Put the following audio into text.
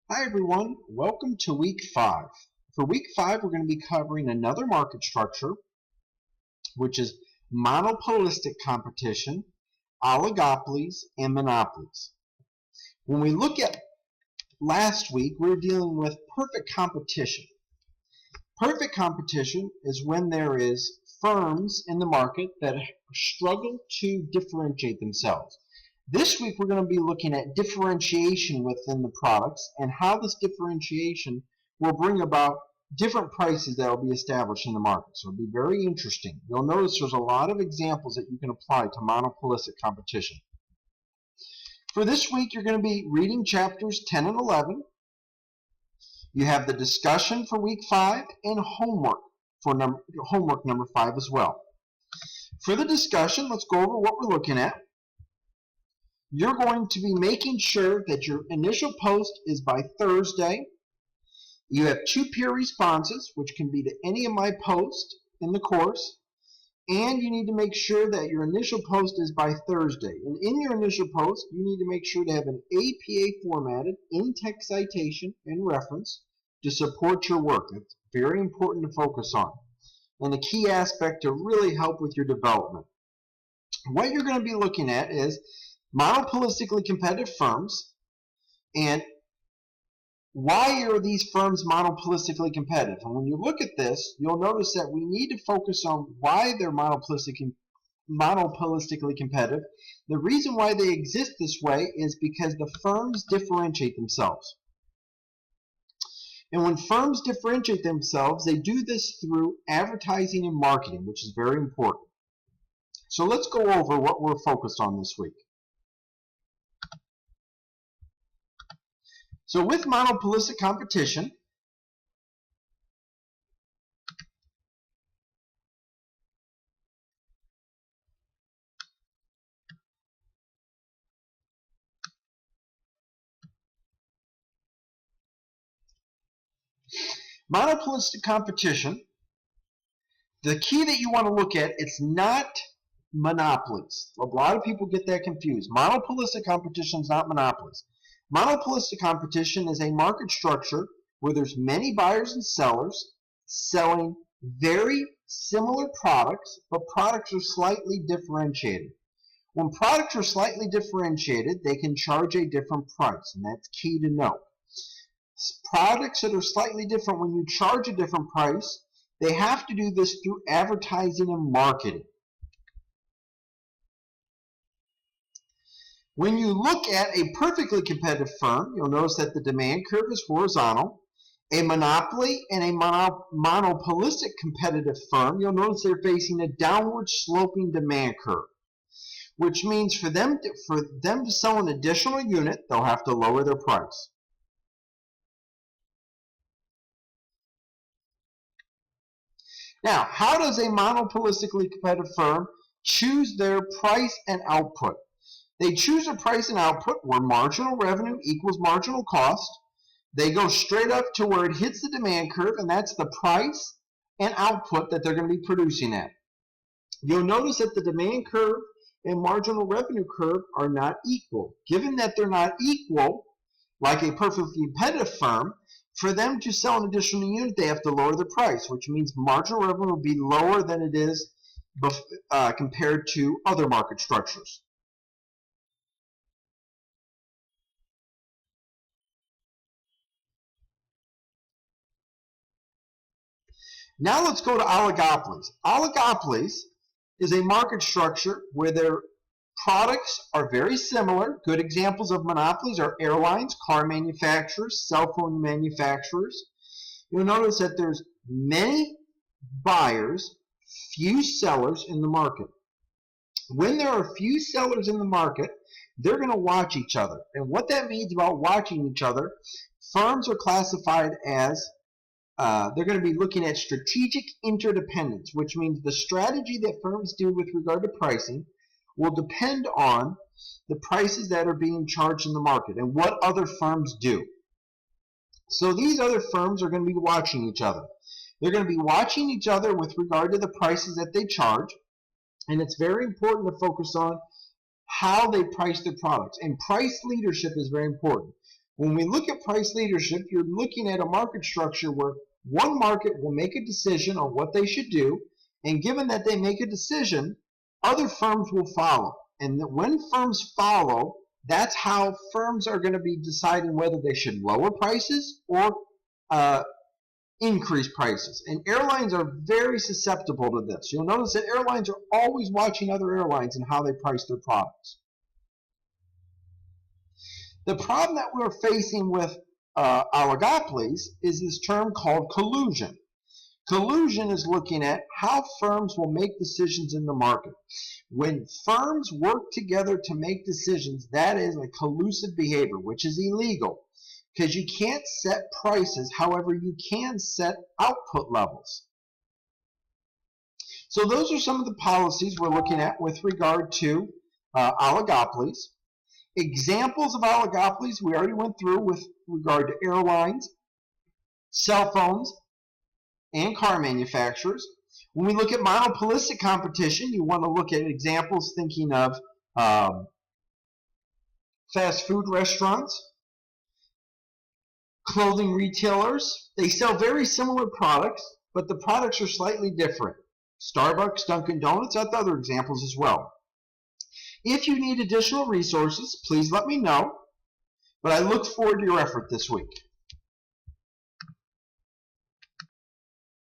Hi everyone, welcome to week 5. For week 5 we're going to be covering another market structure, which is monopolistic competition, oligopolies, and monopolies. When we look at last week, we were dealing with perfect competition. Perfect competition is when there is firms in the market that struggle to differentiate themselves. This week we're going to be looking at differentiation within the products and how this differentiation will bring about different prices that will be established in the market. So it'll be very interesting. You'll notice there's a lot of examples that you can apply to monopolistic competition. For this week you're going to be reading chapters 10 and 11. You have the discussion for week 5 and homework for homework number 5 as well. For the discussion, let's go over what we're looking at. You're going to be making sure that your initial post is by Thursday. You have 2 peer responses, which can be to any of my posts in the course. And you need to make sure that your initial post is by Thursday. And in your initial post, you need to make sure to have an APA formatted in-text citation and reference to support your work. It's very important to focus on, and a key aspect to really help with your development. What you're going to be looking at is monopolistically competitive firms, and why are these firms monopolistically competitive? And when you look at this, you'll notice that we need to focus on why they're monopolistically competitive. The reason why they exist this way is because the firms differentiate themselves. And when firms differentiate themselves, they do this through advertising and marketing, which is very important. So let's go over what we're focused on this week. So with monopolistic competition, the key that you want to look at, it's not monopolies. A lot of people get that confused. Monopolistic competition is not monopolies. Monopolistic competition is a market structure where there's many buyers and sellers selling very similar products, but products are slightly differentiated. When products are slightly differentiated, they can charge a different price, and that's key to know. Products that are slightly different, when you charge a different price, they have to do this through advertising and marketing. When you look at a perfectly competitive firm, you'll notice that the demand curve is horizontal. A monopoly and a monopolistic competitive firm, you'll notice they're facing a downward sloping demand curve, which means for them to sell an additional unit, they'll have to lower their price. Now, how does a monopolistically competitive firm choose their price and output? They choose a price and output where marginal revenue equals marginal cost. They go straight up to where it hits the demand curve, and that's the price and output that they're going to be producing at. You'll notice that the demand curve and marginal revenue curve are not equal. Given that they're not equal, like a perfectly competitive firm, for them to sell an additional unit, they have to lower the price, which means marginal revenue will be lower than it is compared to other market structures. Now let's go to oligopolies. Oligopolies is a market structure where their products are very similar. Good examples of monopolies are airlines, car manufacturers, cell phone manufacturers. You'll notice that there's many buyers, few sellers in the market. When there are few sellers in the market, they're going to watch each other. And what that means about watching each other, firms are classified as they're going to be looking at strategic interdependence, which means the strategy that firms do with regard to pricing will depend on the prices that are being charged in the market and what other firms do. So these other firms are going to be watching each other. They're going to be watching each other with regard to the prices that they charge, and it's very important to focus on how they price their products. And price leadership is very important. When we look at price leadership, you're looking at a market structure where one market will make a decision on what they should do, and given that they make a decision, other firms will follow. And when firms follow, that's how firms are going to be deciding whether they should lower prices or increase prices. And airlines are very susceptible to this. You'll notice that airlines are always watching other airlines and how they price their products. The problem that we're facing with oligopolies is this term called collusion. Collusion is looking at how firms will make decisions in the market. When firms work together to make decisions, that is a collusive behavior, which is illegal, because you can't set prices. However, you can set output levels. So those are some of the policies we're looking at with regard to oligopolies. Examples of oligopolies we already went through with regard to airlines, cell phones, and car manufacturers. When we look at monopolistic competition, you want to look at examples thinking of fast food restaurants, clothing retailers. They sell very similar products, but the products are slightly different. Starbucks, Dunkin' Donuts, and other examples as well. If you need additional resources, please let me know, but I look forward to your effort this week.